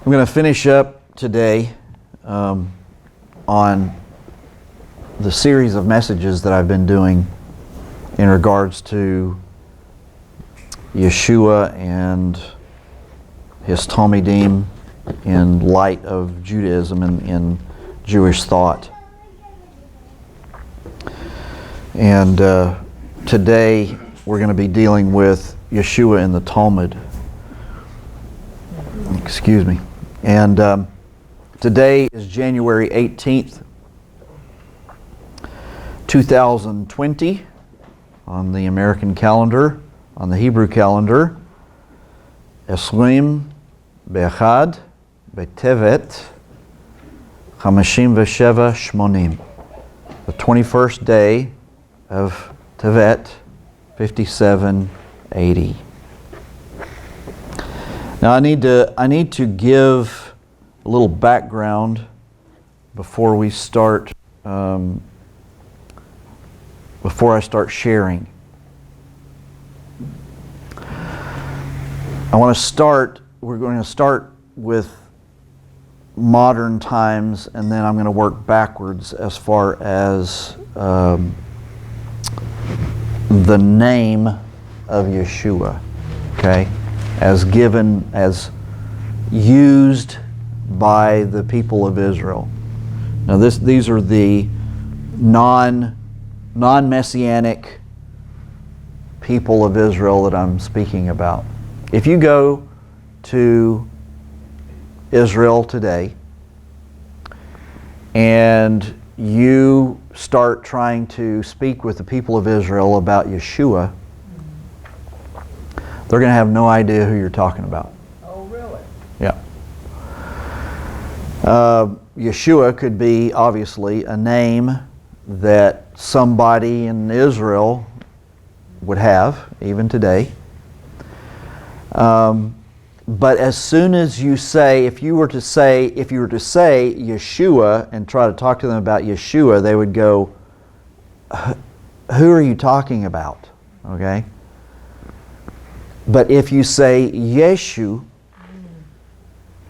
I'm going to finish up today on the series of messages that I've been doing in regards to Yeshua and his Talmudim in light of Judaism and in Jewish thought. And today we're going to be dealing with Yeshua in the Talmud. Excuse me. And today is January 18th, 2020 on the American calendar. On the Hebrew calendar, Esrim Be'echad Be'tevet Chamashim V'Sheva Shmonim, the 21st day of Tevet, 5780. Now I need to give a little background before we start. Before I start sharing, we're going to start with modern times, and then I'm going to work backwards as far as the name of Yeshua, okay, as used by the people of Israel. Now these are the non-messianic people of Israel that I'm speaking about. If you go to Israel today and you start trying to speak with the people of Israel about Yeshua, they're going to have no idea who you're talking about. Oh, really? Yeah. Yeshua could be obviously a name that somebody in Israel would have, even today. But as soon as you say, if you were to say Yeshua and try to talk to them about Yeshua, they would go, who are you talking about? Okay? But if you say Yeshu,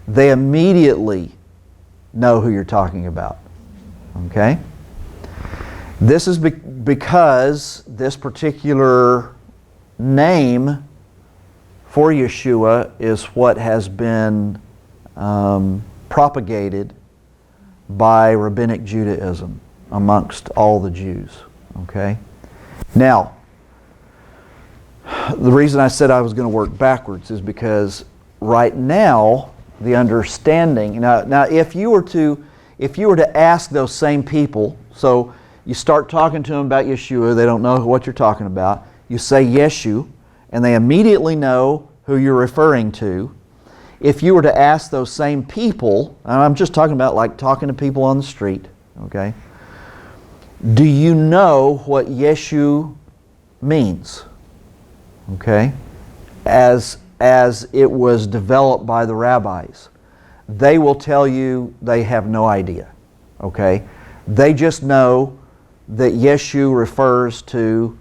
they immediately know who you're talking about. Okay? This is because this particular name for Yeshua is what has been propagated by Rabbinic Judaism amongst all the Jews. Okay? Now, the reason I said I was going to work backwards is because right now the understanding. Now, if you were to ask those same people, so you start talking to them about Yeshua, they don't know what you're talking about. You say Yeshu, and they immediately know who you're referring to. If you were to ask those same people, and I'm just talking about like talking to people on the street, okay? Do you know what Yeshu means? Okay? As it was developed by the rabbis. They will tell you they have no idea. Okay? They just know that Yeshu refers to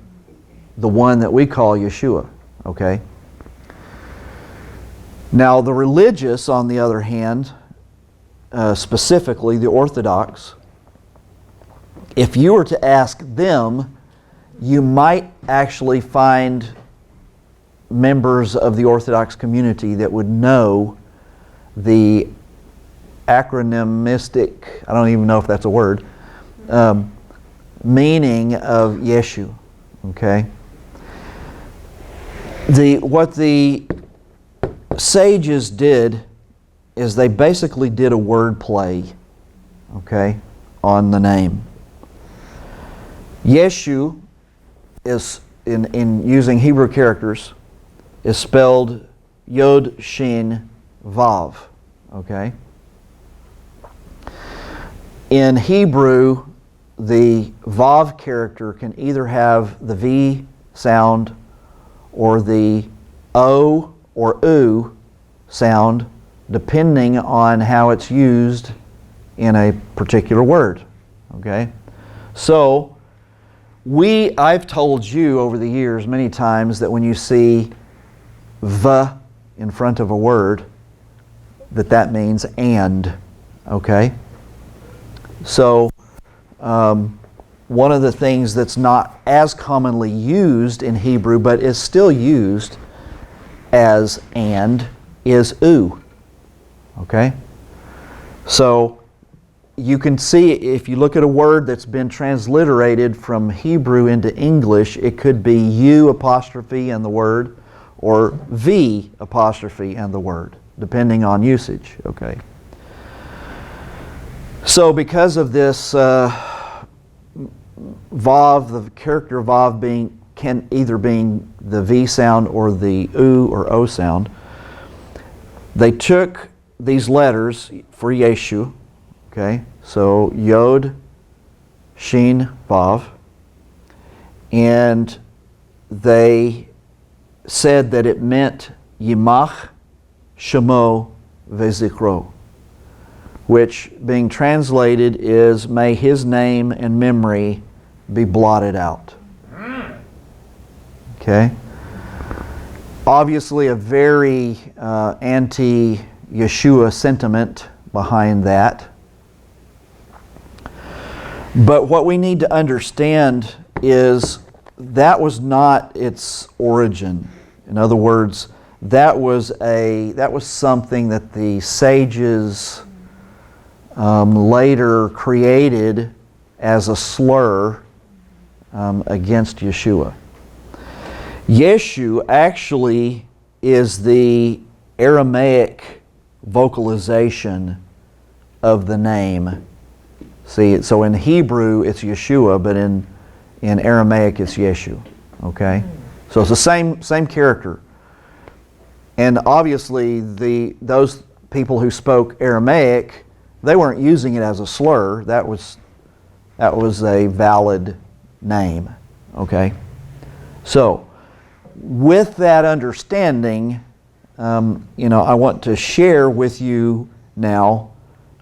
the one that we call Yeshua. Okay? Now the religious, on the other hand, specifically the Orthodox, if you were to ask them, you might actually find members of the Orthodox community that would know the acronymistic, I don't even know if that's a word, meaning of Yeshu. Okay? What the sages did is they basically did a word play, okay, on the name. Yeshu is, in using Hebrew characters, is spelled Yod Shin Vav. Okay? In Hebrew, the Vav character can either have the V sound or the O or U sound, depending on how it's used in a particular word. Okay? So, I've told you over the years many times that when you see "the" in front of a word, that means and, okay? So, one of the things that's not as commonly used in Hebrew, but is still used as and, is u, okay? So, you can see if you look at a word that's been transliterated from Hebrew into English, it could be U apostrophe and the word, or V apostrophe and the word, depending on usage, okay? So because of this Vav, the character Vav can either being the V sound or the U or O sound, they took these letters for Yeshu. Okay, so Yod, Shin, Vav, and they said that it meant Yimach, Shemo, Vezikro, which being translated is, may his name and memory be blotted out. Okay, obviously a very anti-Yeshua sentiment behind that. But what we need to understand is that was not its origin. In other words, that was something that the sages later created as a slur against Yeshua. Yeshu actually is the Aramaic vocalization of the name. See, so in Hebrew it's Yeshua, but in Aramaic it's Yeshu. Okay, so it's the same character. And obviously, those people who spoke Aramaic, they weren't using it as a slur. That was a valid name. Okay, so with that understanding, I want to share with you now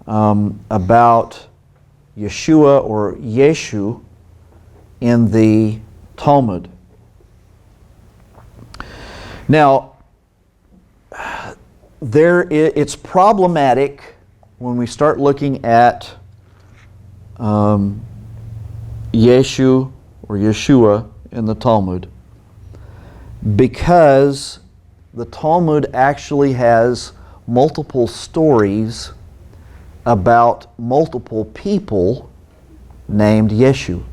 about Yeshua or Yeshu in the Talmud. Now, it's problematic when we start looking at Yeshu or Yeshua in the Talmud, because the Talmud actually has multiple stories about multiple people named Yeshu.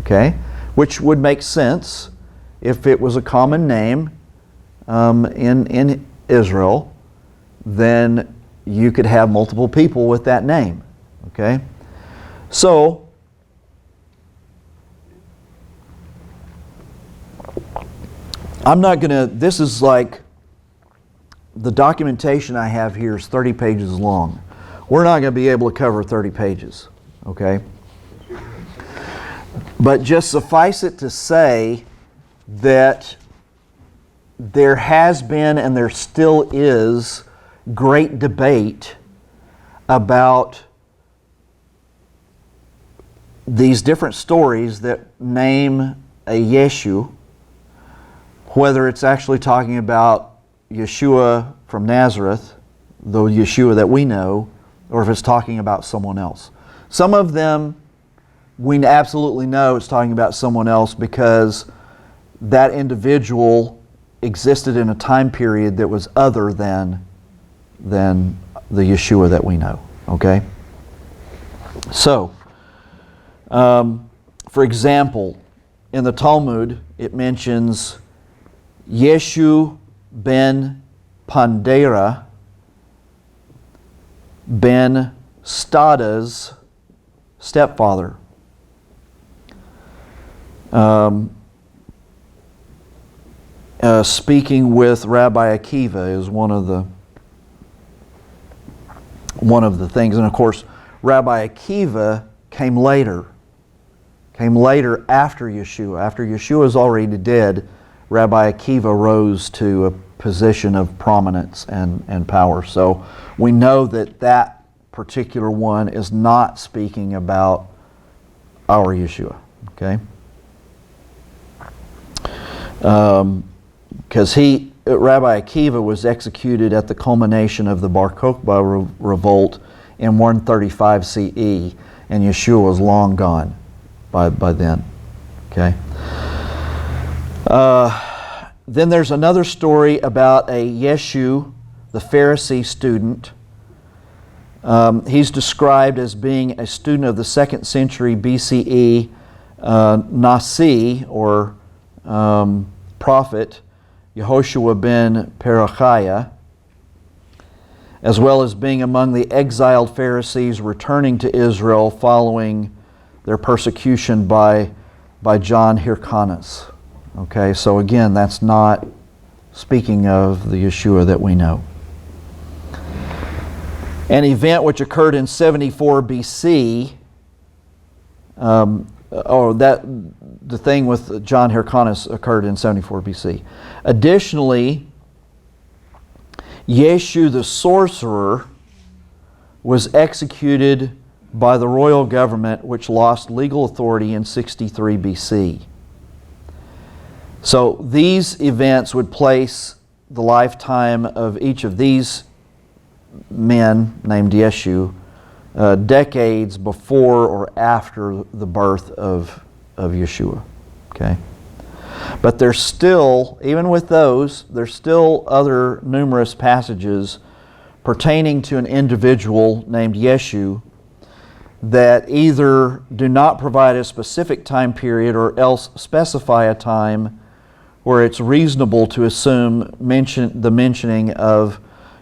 Okay? Which would make sense if it was a common name in Israel, then you could have multiple people with that name. Okay? So, this is like, the documentation I have here is 30 pages long. We're not going to be able to cover 30 pages, okay? But just suffice it to say that there has been and there still is great debate about these different stories that name a Yeshu, whether it's actually talking about Yeshua from Nazareth, the Yeshua that we know, or if it's talking about someone else. Some of them we absolutely know it's talking about someone else because that individual existed in a time period that was other than the Yeshua that we know. Okay? So, for example, in the Talmud, it mentions Yeshu ben Pandera ben Stada's stepfather. Speaking with Rabbi Akiva is one of the things, and of course, Rabbi Akiva came later after Yeshua. After Yeshua is already dead, Rabbi Akiva rose to a position of prominence and power. So we know that particular one is not speaking about our Yeshua. Okay? Because he Rabbi Akiva was executed at the culmination of the Bar Kokhba revolt in 135 CE, and Yeshua was long gone by then. Okay. Then there's another story about a Yeshu, the Pharisee student. He's described as being a student of the 2nd century BCE, Nasi, or prophet, Yehoshua ben Perachiah, as well as being among the exiled Pharisees returning to Israel following their persecution by John Hyrcanus. Okay, so again, that's not speaking of the Yeshua that we know. An event which occurred in 74 BC, the thing with John Hyrcanus occurred in 74 BC. Additionally, Yeshu the sorcerer was executed by the royal government, which lost legal authority in 63 BC. So these events would place the lifetime of each of these men named Yeshu decades before or after the birth of Yeshua. Okay? But there's still, even with those, there's still other numerous passages pertaining to an individual named Yeshu that either do not provide a specific time period or else specify a time where it's reasonable to assume the mentioning of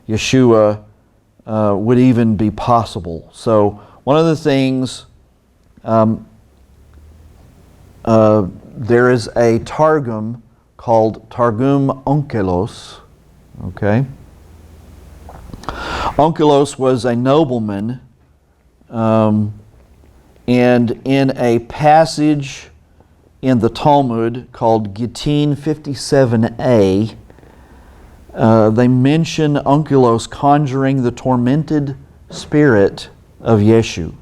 Yeshua would even be possible. So one of the things, there is a Targum called Targum Onkelos. Okay? Onkelos was a nobleman, and in a passage in the Talmud called Gittin 57a, they mention Onkelos conjuring the tormented spirit of Yeshu.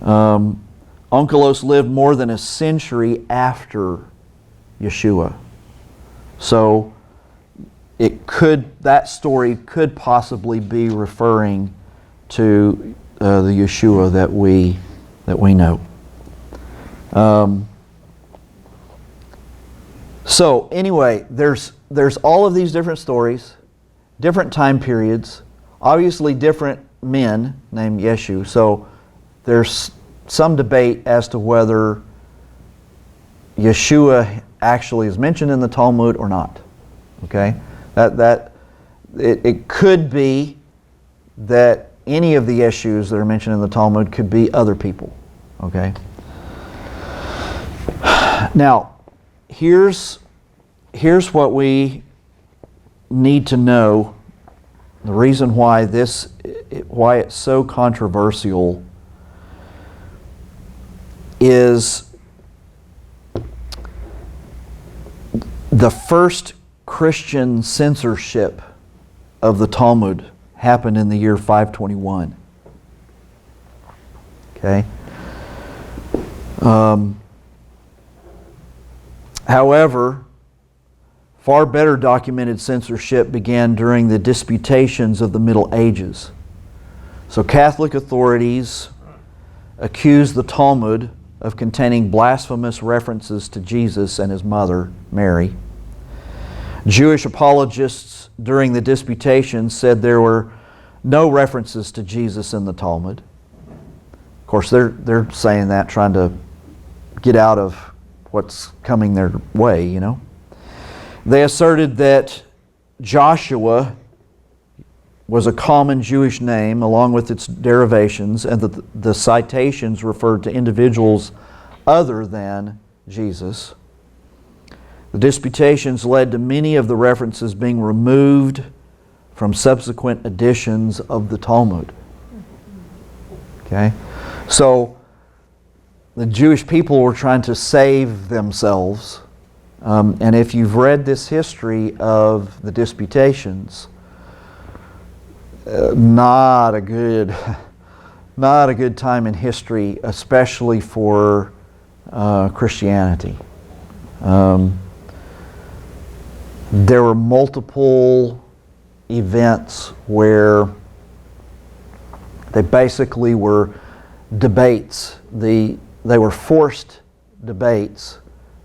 Onkelos lived more than a century after Yeshua. So that story could possibly be referring to the Yeshua that we know. So anyway, there's all of these different stories, different time periods, obviously different men named Yeshu. So there's some debate as to whether Yeshua actually is mentioned in the Talmud or not. Okay, it could be that any of the Yeshus that are mentioned in the Talmud could be other people. Okay. Now, here's what we need to know. The reason why it's so controversial is the first Christian censorship of the Talmud happened in the year 521. Okay. However, far better documented censorship began during the disputations of the Middle Ages. So Catholic authorities accused the Talmud of containing blasphemous references to Jesus and his mother, Mary. Jewish apologists during the disputations said there were no references to Jesus in the Talmud. Of course, they're saying that, trying to get out of what's coming their way, you know. They asserted that Joshua was a common Jewish name along with its derivations, and that the citations referred to individuals other than Jesus. The disputations led to many of the references being removed from subsequent editions of the Talmud. Okay? So the Jewish people were trying to save themselves. And if you've read this history of the disputations, not a good time in history, especially for there were multiple events where they basically were debates. They were forced debates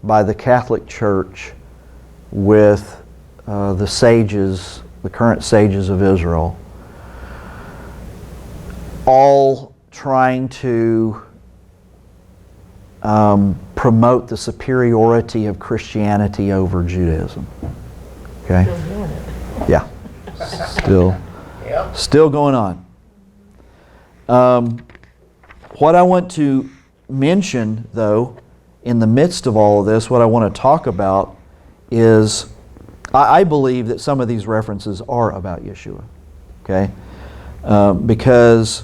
by the Catholic Church with the sages, the current sages of Israel, all trying to promote the superiority of Christianity over Judaism. Okay? Yeah. Still going on. What I want to mention, though, in the midst of all of this, what I want to talk about is, I believe that some of these references are about Yeshua. Okay? Because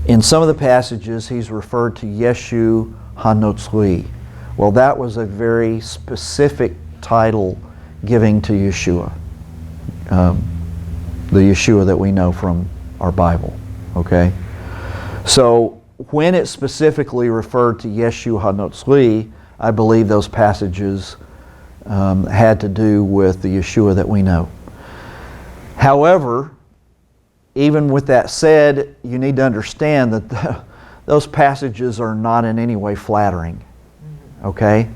in some of the passages, he's referred to Yeshua HaNotzri. Well, that was a very specific title giving to Yeshua. The Yeshua that we know from our Bible. Okay? So, when it specifically referred to Yeshua HaNotzri, I believe those passages had to do with the Yeshua that we know. However, even with that said, you need to understand that those passages are not in any way flattering. Okay?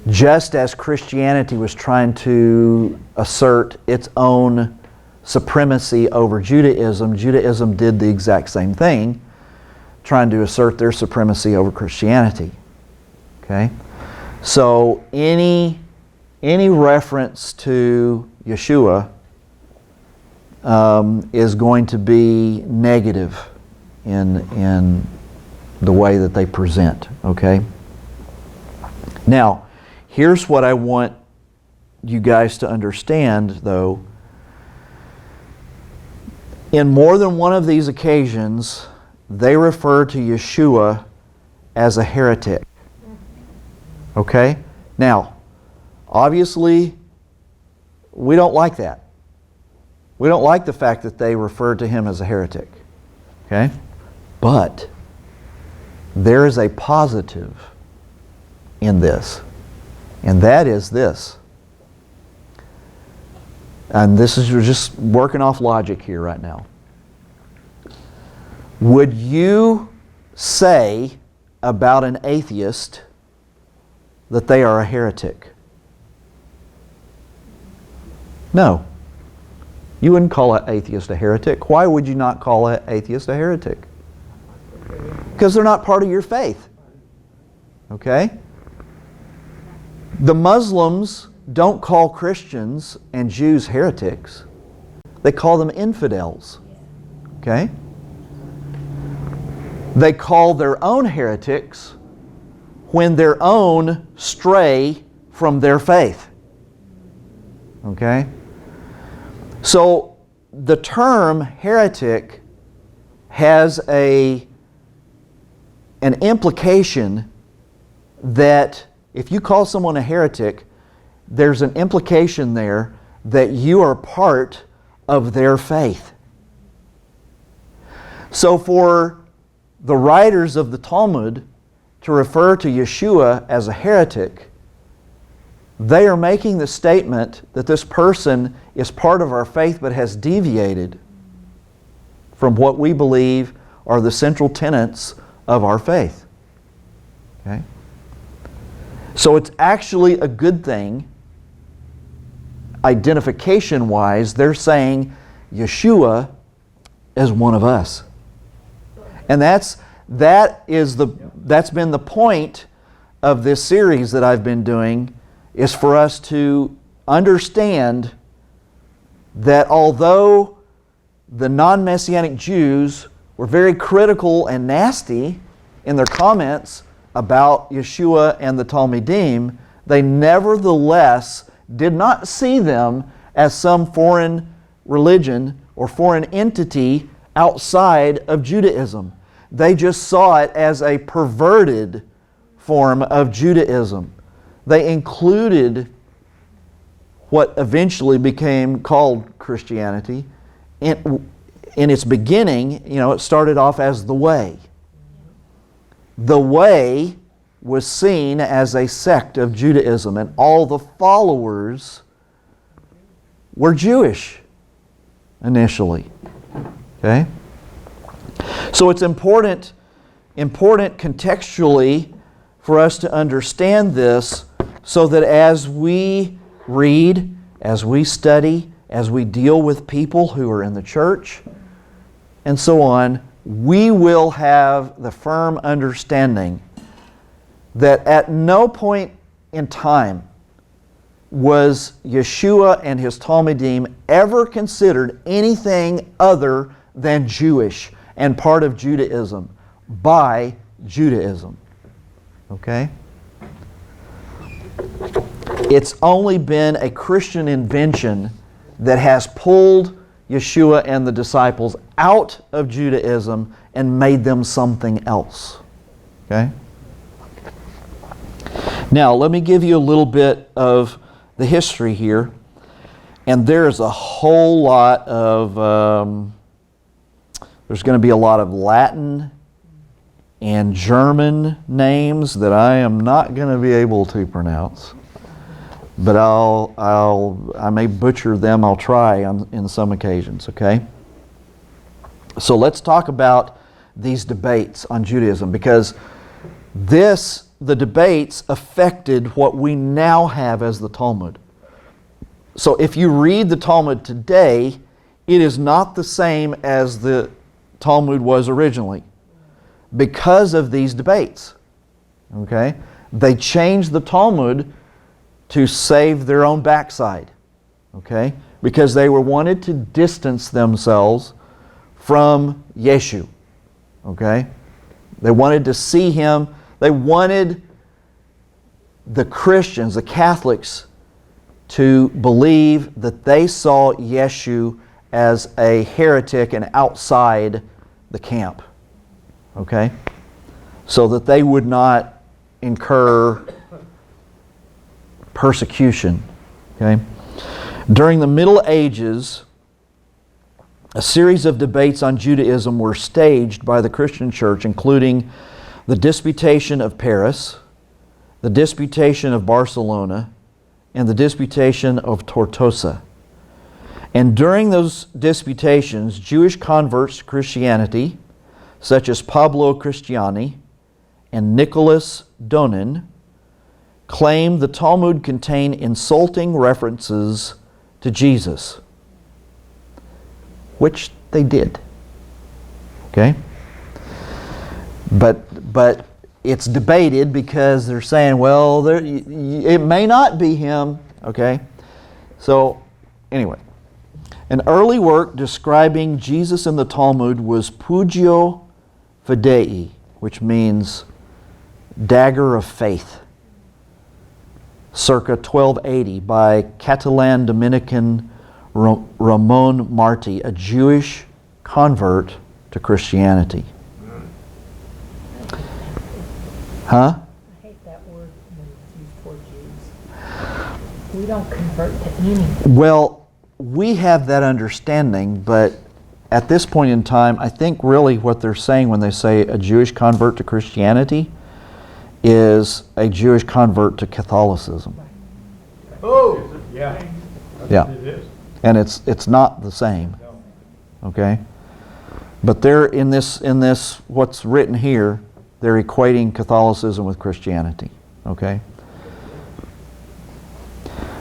Just as Christianity was trying to assert its own supremacy over Judaism, Judaism did the exact same thing, trying to assert their supremacy over Christianity. Okay? So any reference to Yeshua is going to be negative in the way that they present. Okay? Now, here's what I want you guys to understand, though. In more than one of these occasions, they refer to Yeshua as a heretic. Okay? Now, obviously, we don't like that. We don't like the fact that they refer to him as a heretic. Okay? But there is a positive in this. And that is this. And this is, you're just working off logic here right now. Would you say about an atheist that they are a heretic? No. You wouldn't call an atheist a heretic. Why would you not call an atheist a heretic? Because they're not part of your faith. Okay? The Muslims don't call Christians and Jews heretics. They call them infidels. Okay? They call their own heretics when their own stray from their faith. Okay? So the term heretic has an implication that if you call someone a heretic, there's an implication there that you are part of their faith. So for the writers of the Talmud to refer to Yeshua as a heretic, they are making the statement that this person is part of our faith but has deviated from what we believe are the central tenets of our faith. Okay? So it's actually a good thing. Identification-wise, they're saying Yeshua is one of us. And that's been the point of this series that I've been doing, is for us to understand that although the non-Messianic Jews were very critical and nasty in their comments about Yeshua and the Talmudim, they nevertheless did not see them as some foreign religion or foreign entity outside of Judaism. They just saw it as a perverted form of Judaism. They included what eventually became called Christianity. In its beginning, it started off as the Way. The Way was seen as a sect of Judaism, and all the followers were Jewish initially. Okay? So it's important contextually for us to understand this, so that as we read, as we study, as we deal with people who are in the church, and so on, we will have the firm understanding that at no point in time was Yeshua and his Talmudim ever considered anything other than Jewish and part of Judaism by Judaism. Okay? It's only been a Christian invention that has pulled Yeshua and the disciples out of Judaism and made them something else. Okay? Now, let me give you a little bit of the history here. And there's a whole lot of, there's going to be a lot of Latin and German names that I am not going to be able to pronounce. But I may butcher them. I'll try in some occasions, okay? So let's talk about these debates on Judaism, because the debates affected what we now have as the Talmud. So if you read the Talmud today, it is not the same as the Talmud was originally because of these debates. Okay? They changed the Talmud to save their own backside. Okay? Because they wanted to distance themselves from Yeshua. Okay? They wanted to see him. They wanted the Christians, the Catholics, to believe that they saw Yeshua as a heretic and outside the camp. Okay? So that they would not incur persecution. Okay? During the Middle Ages, a series of debates on Judaism were staged by the Christian church, including the Disputation of Paris, the Disputation of Barcelona, and the Disputation of Tortosa. And during those disputations, Jewish converts to Christianity, such as Pablo Cristiani and Nicholas Donin, claimed the Talmud contained insulting references to Jesus, which they did. Okay? But it's debated because they're saying, well, it may not be him. Okay? So, anyway. An early work describing Jesus in the Talmud was Pugio Fidei, which means dagger of faith, circa 1280, by Catalan Dominican Ramon Martí, a Jewish convert to Christianity. Huh? I hate that word when it's used for Jews. We don't convert to anything. Well, we have that understanding, but at this point in time, I think really what they're saying when they say a Jewish convert to Christianity is a Jewish convert to Catholicism. Oh, yeah. Yeah. It is. And it's not the same. Okay? But they're in this what's written here, they're equating Catholicism with Christianity. Okay?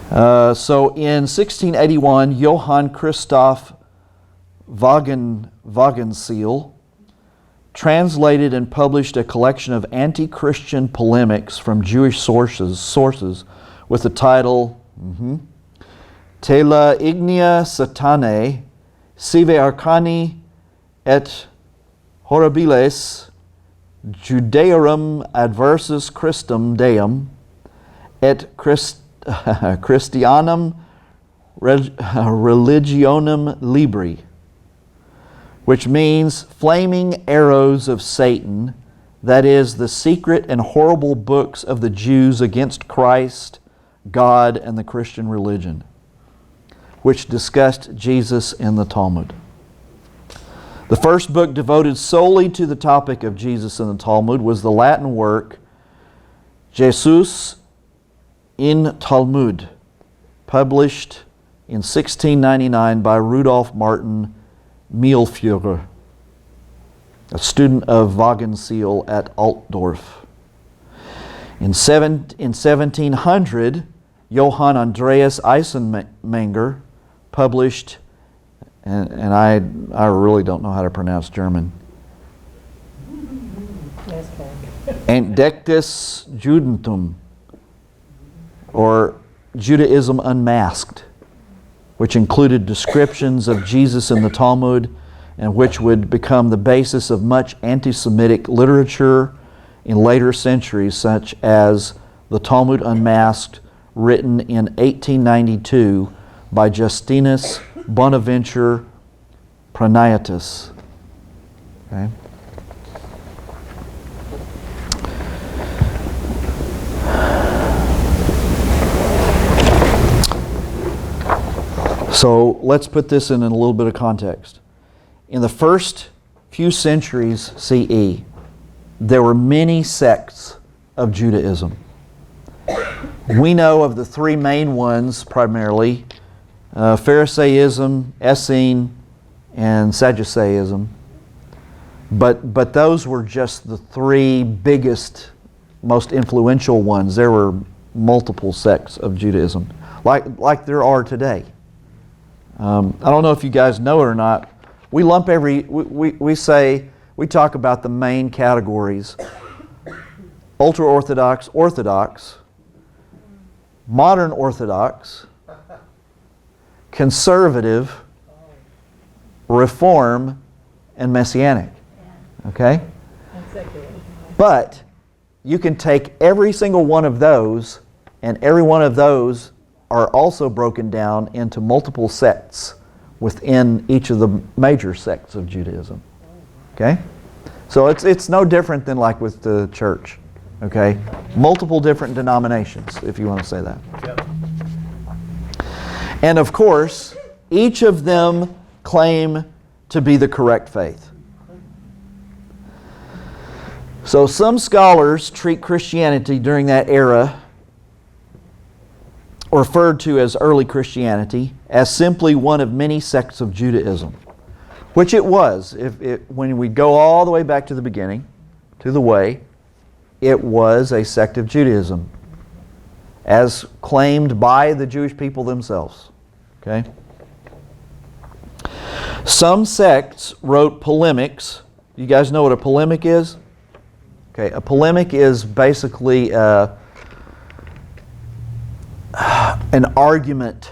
So in 1681, Johann Christoph Wagenseil translated and published a collection of anti-Christian polemics from Jewish sources with the title Tela Ignia Satanae Sive Arcani et Horribiles Judaeorum Adversus Christum Deum et Christianum Religionum Libri, which means flaming arrows of Satan, that is, the secret and horrible books of the Jews against Christ, God, and the Christian religion, which discussed Jesus in the Talmud. The first book devoted solely to the topic of Jesus in the Talmud was the Latin work Jesus in Talmud, published in 1699 by Rudolf Martin Mielführer, a student of Wagenseil at Altdorf. In 1700, Johann Andreas Eisenmenger published, and I really don't know how to pronounce German, Entdecktes Judentum, or Judaism Unmasked, which included descriptions of Jesus in the Talmud and which would become the basis of much anti-Semitic literature in later centuries, such as the Talmud Unmasked, written in 1892 by Justinus Bonaventure Praniatus. Okay. So let's put this in a little bit of context. In the first few centuries CE, there were many sects of Judaism. We know of the three main ones primarily, Pharisaism, Essene, and Sadduceeism. But those were just the three biggest, most influential ones. There were multiple sects of Judaism, like there are today. I don't know if you guys know it or not. We lump we talk about the main categories: ultra-Orthodox, Orthodox, modern Orthodox, conservative, Reform, and Messianic. Okay? But you can take every single one of those, and every one of those are also broken down into multiple sects within each of the major sects of Judaism. Okay? So it's no different than like with the church. Okay? Multiple different denominations, if you want to say that. Yep. And of course, each of them claim to be the correct faith. So some scholars treat Christianity during that era, referred to as early Christianity, as simply one of many sects of Judaism, which it was. When we go all the way back to the beginning, to the Way, it was a sect of Judaism, as claimed by the Jewish people themselves. Okay? Some sects wrote polemics. You guys know what a polemic is? Okay, a polemic is basically an argument.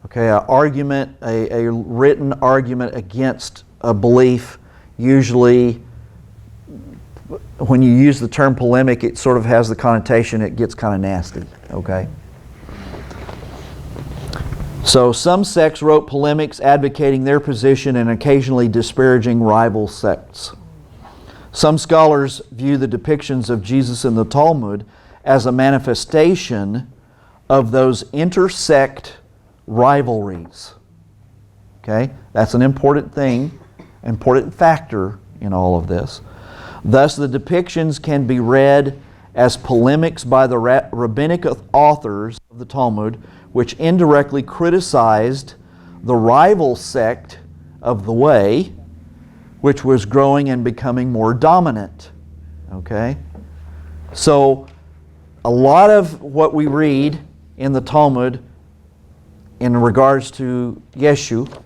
Okay, a written argument against a belief. Usually, when you use the term polemic, it sort of has the connotation it gets kind of nasty. Okay. So some sects wrote polemics advocating their position and occasionally disparaging rival sects. Some scholars view the depictions of Jesus in the Talmud as a manifestation of those intersect rivalries. Okay? That's an important thing, important factor in all of this. Thus, the depictions can be read as polemics by the rabbinic authors of the Talmud, which indirectly criticized the rival sect of the Way, which was growing and becoming more dominant. Okay? So, a lot of what we read in the Talmud in regards to Yeshua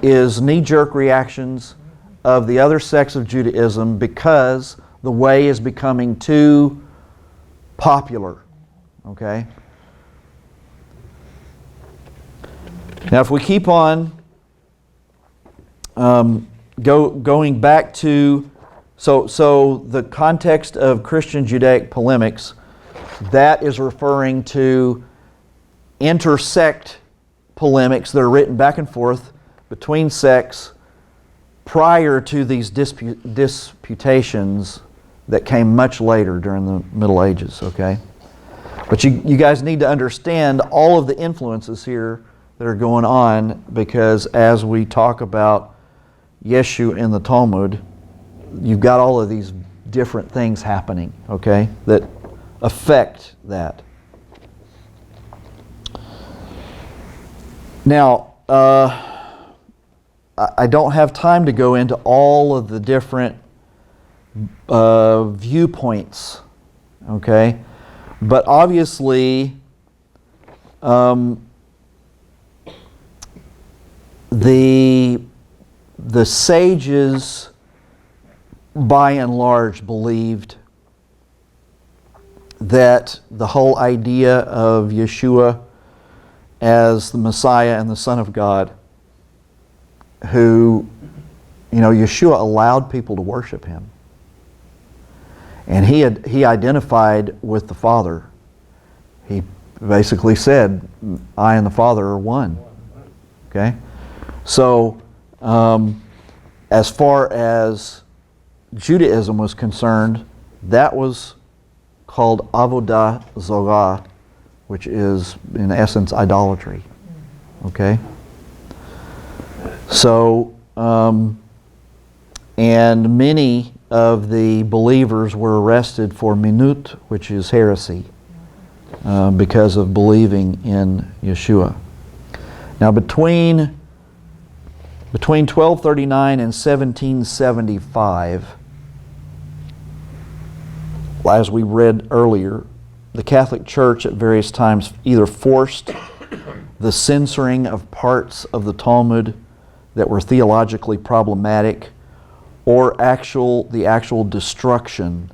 is knee-jerk reactions of the other sects of Judaism because the Way is becoming too popular. Okay? Now, if we keep on going back to, so the context of Christian Judaic polemics, that is referring to intersect polemics that are written back and forth between sects prior to these disputations that came much later during the Middle Ages. Okay? But you guys need to understand all of the influences here that are going on, because as we talk about Yeshua in the Talmud, you've got all of these different things happening, okay, that affect that. Now, I don't have time to go into all of the different viewpoints, okay? But obviously, the sages, by and large, believed that the whole idea of Yeshua as the Messiah and the Son of God, who, Yeshua allowed people to worship him. And he identified with the Father. He basically said, I and the Father are one. Okay? So, as far as Judaism was concerned, that was called avodah zarah, which is, in essence, idolatry. Okay? So, and many of the believers were arrested for minut, which is heresy, because of believing in Yeshua. Now, between 1239 and 1775, as we read earlier, the Catholic Church at various times either forced the censoring of parts of the Talmud that were theologically problematic, or the actual destruction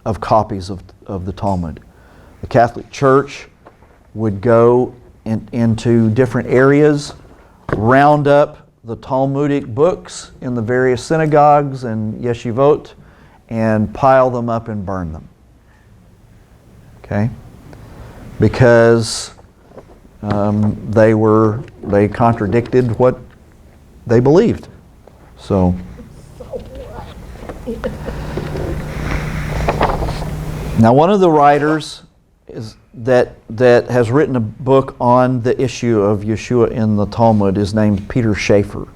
of copies of the Talmud. The Catholic Church would go into different areas, round up the Talmudic books in the various synagogues and yeshivot, and pile them up and burn them. Okay? Because they contradicted what they believed. So, now one of the writers that has written a book on the issue of Yeshua in the Talmud is named Peter Schaeffer.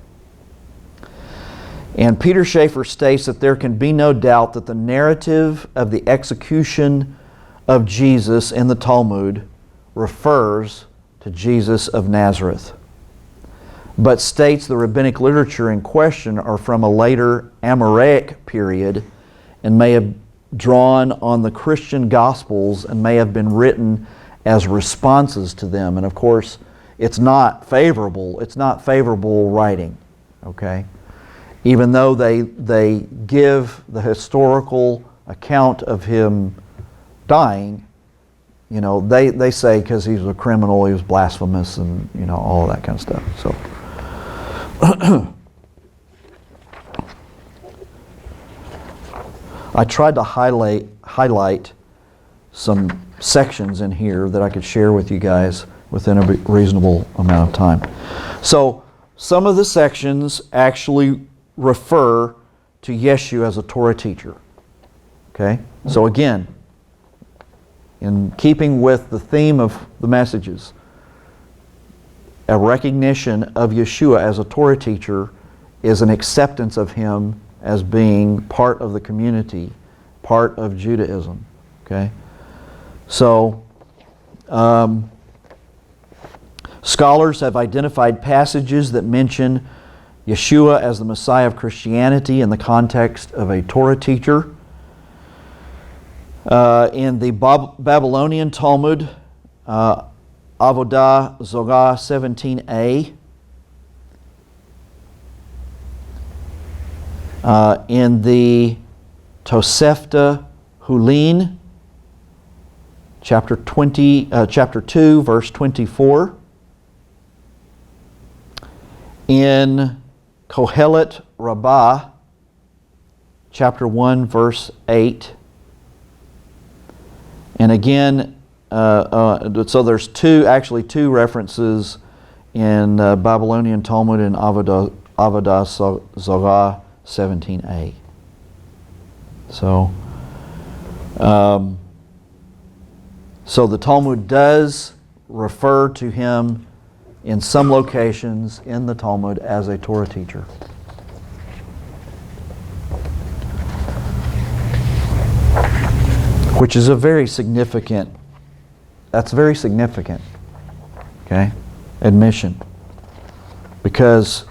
And Peter Schaeffer states that there can be no doubt that the narrative of the execution of Jesus in the Talmud refers to Jesus of Nazareth, but states the rabbinic literature in question are from a later Amoraic period and may have drawn on the Christian Gospels and may have been written as responses to them. And of course, it's not favorable writing, okay? Even though they give the historical account of him dying, they say because he was a criminal, he was blasphemous, and all that kind of stuff. So, I tried to highlight some sections in here that I could share with you guys within a reasonable amount of time. So, some of the sections actually refer to Yeshua as a Torah teacher. Okay? So again, in keeping with the theme of the messages, a recognition of Yeshua as a Torah teacher is an acceptance of him as being part of the community, part of Judaism. Okay? So, scholars have identified passages that mention Yeshua as the Messiah of Christianity in the context of a Torah teacher. In the Babylonian Talmud, Avodah Zarah 17a, in the Tosefta Hulin, chapter 2, verse 24, in Kohelet Rabbah, chapter 1, verse 8. And again, so there's two references in Babylonian Talmud and Avodah Zarah 17a. So, so the Talmud does refer to him in some locations in the Talmud as a Torah teacher. which is that's very significant, okay, admission. Because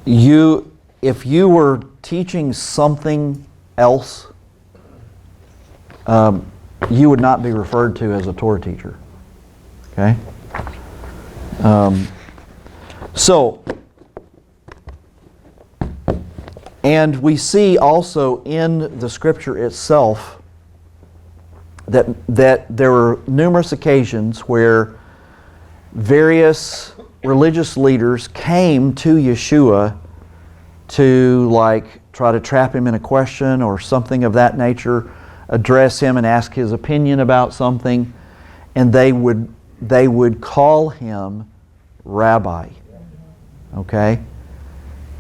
if you were teaching something else, you would not be referred to as a Torah teacher, okay? And we see also in the Scripture itself that there were numerous occasions where various religious leaders came to Yeshua to try to trap him in a question or something of that nature, address him and ask his opinion about something, and they would call him Rabbi. Okay?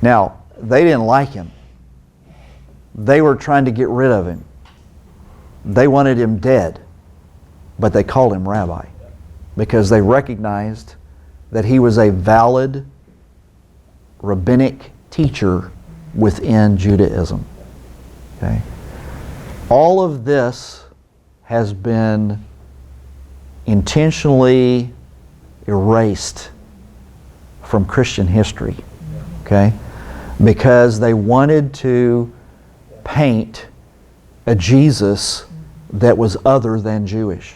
Now, they didn't like him. They were trying to get rid of him. They wanted him dead, but they called him Rabbi because they recognized that he was a valid rabbinic teacher within Judaism. Okay? All of this has been intentionally erased from Christian history, okay? Because they wanted to paint a Jesus that was other than Jewish.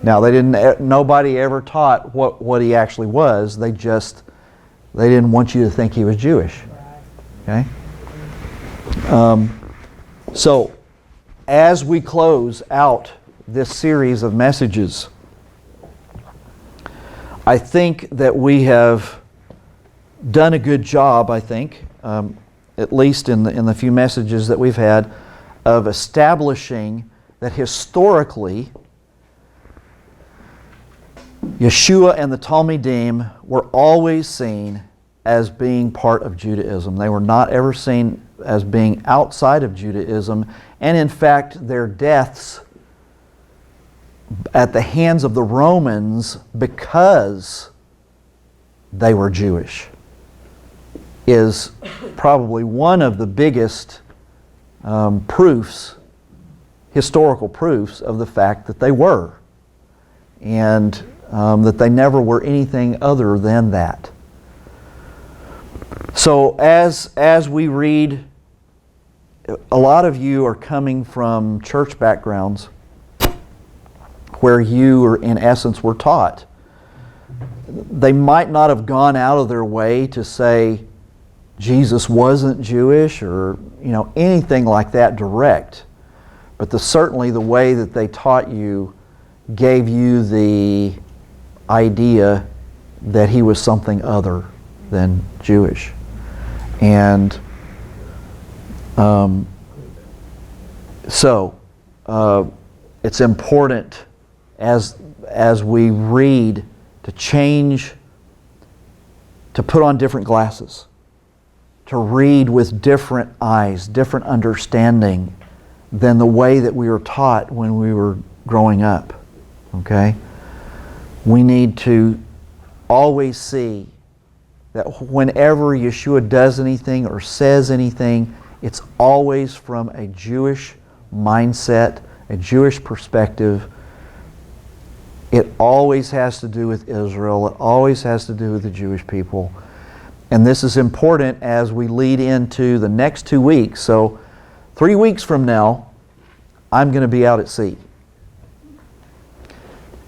Now, nobody ever taught what he actually was. They didn't want you to think he was Jewish, okay? So, as we close out this series of messages, I think that we have done a good job, at least in the few messages that we've had, of establishing that historically Yeshua and the Talmudim were always seen as being part of Judaism. They were not ever seen as being outside of Judaism, and in fact their deaths at the hands of the Romans because they were Jewish is probably one of the biggest historical proofs of the fact that they were, and that they never were anything other than that. So as we read, a lot of you are coming from church backgrounds where you, in essence, were taught. They might not have gone out of their way to say Jesus wasn't Jewish or anything like that direct, but certainly the way that they taught you gave you the idea that he was something other than Jewish. And so it's important as we read to change, to put on different glasses, to read with different eyes, different understanding than the way that we were taught when we were growing up. Okay? We need to always see that whenever Yeshua does anything or says anything, it's always from a Jewish mindset, a Jewish perspective. It always has to do with Israel. It always has to do with the Jewish people. And this is important as we lead into the next 2 weeks. So 3 weeks from now, I'm going to be out at sea.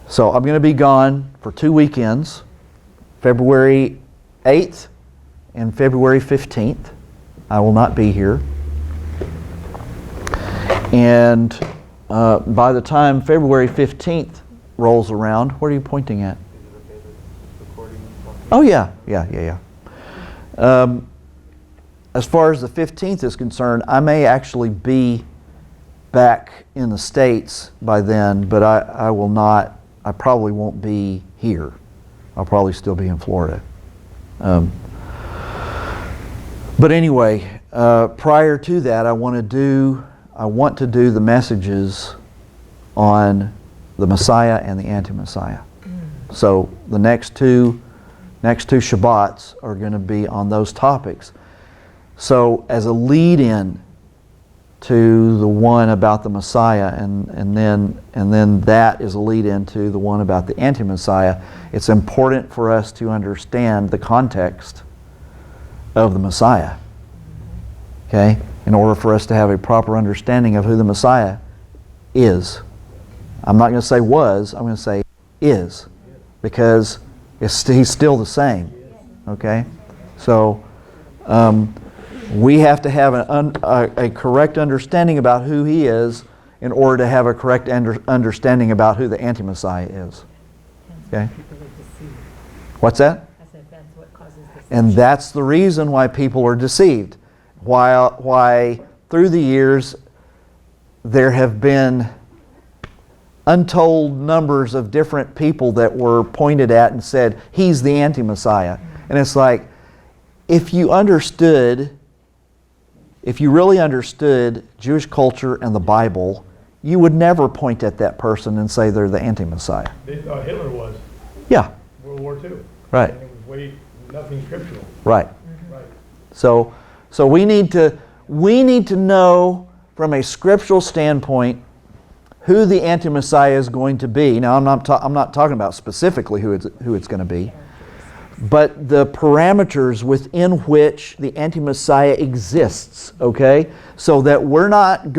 So I'm going to be gone for 2 weekends, February 8th and February 15th. I will not be here. And by the time February 15th rolls around, what are you pointing at? Oh yeah. As far as the 15th is concerned, I may actually be back in the States by then, but I probably won't be here. I'll probably still be in Florida. But anyway, prior to that, I want to do the messages on the Messiah and the anti-Messiah. So the next two Shabbats are going to be on those topics. So as a lead-in to the one about the Messiah, and then that is a lead into the one about the anti-Messiah. It's important for us to understand the context of the Messiah. Okay? In order for us to have a proper understanding of who the Messiah is. I'm not going to say was, I'm going to say is. Because he's still the same. Okay? So, we have to have a correct understanding about who he is in order to have a correct understanding about who the anti-Messiah is. Okay? What's that? I said that's what causes this. And that's the reason why people are deceived. Why through the years there have been untold numbers of different people that were pointed at and said, he's the anti-Messiah. And it's like, if you really understood Jewish culture and the Bible, you would never point at that person and say they're the anti-Messiah. They thought Hitler was. Yeah. World War II. Right. And it was nothing scriptural. Right. Right. So we need to know from a scriptural standpoint who the anti-Messiah is going to be. Now, I'm not talking about specifically who it's going to be, but the parameters within which the anti-Messiah exists. Okay, so that we're not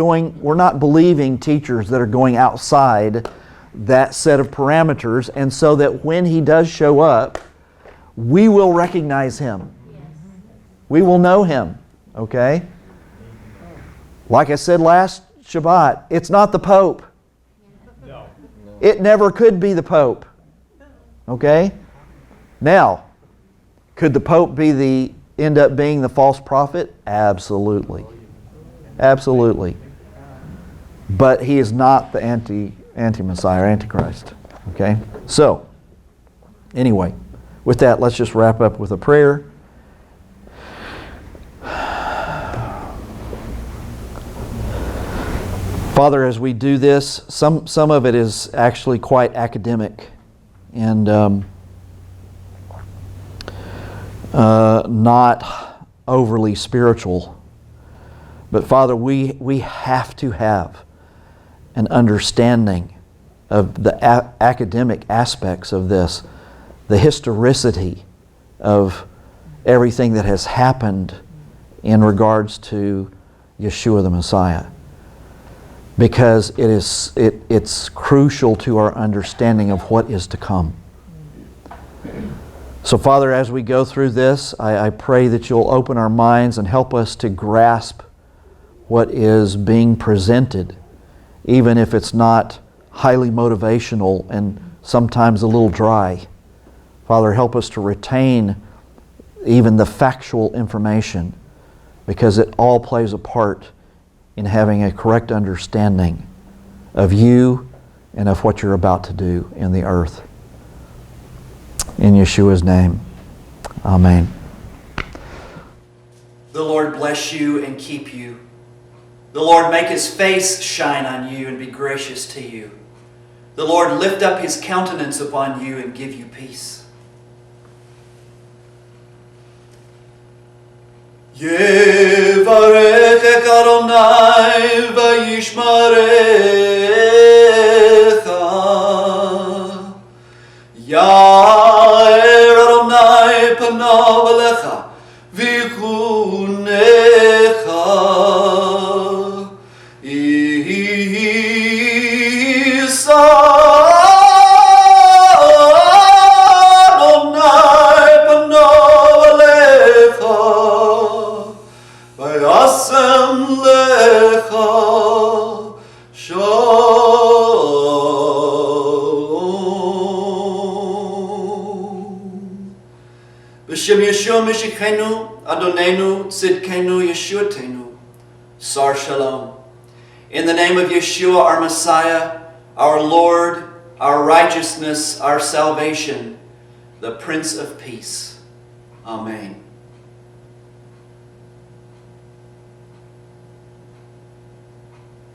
believing teachers that are going outside that set of parameters, and so that when he does show up, we will recognize him. We will know him. Okay? Like I said last Shabbat, it's not the Pope. No. It never could be the Pope. Okay? Now, could the Pope end up being the false prophet? Absolutely. Absolutely. But he is not the anti-Messiah or Antichrist. Okay? So, anyway, with that, let's just wrap up with a prayer. Father, as we do this, some of it is actually quite academic and not overly spiritual. But Father, we have to have an understanding of the academic aspects of this, the historicity of everything that has happened in regards to Yeshua the Messiah. Because it's crucial to our understanding of what is to come. So Father, as we go through this, I pray that you'll open our minds and help us to grasp what is being presented, even if it's not highly motivational and sometimes a little dry. Father, help us to retain even the factual information, because it all plays a part in having a correct understanding of you and of what you're about to do in the earth. In Yeshua's name, amen. The Lord bless you and keep you. The Lord make His face shine on you and be gracious to you. The Lord lift up His countenance upon you and give you peace. Yevarechek Adonai v'yishmarecha. Yair Adonai panav alecha v'chunecha. Isa Adonai panav alecha v'yasem lecha shalom. B'shem Yeshua Mishikenu Adonenu Tzidkenu Yeshuatenu Sar Shalom. In the name of Yeshua, our Messiah, our Lord, our righteousness, our salvation, the Prince of Peace. Amen.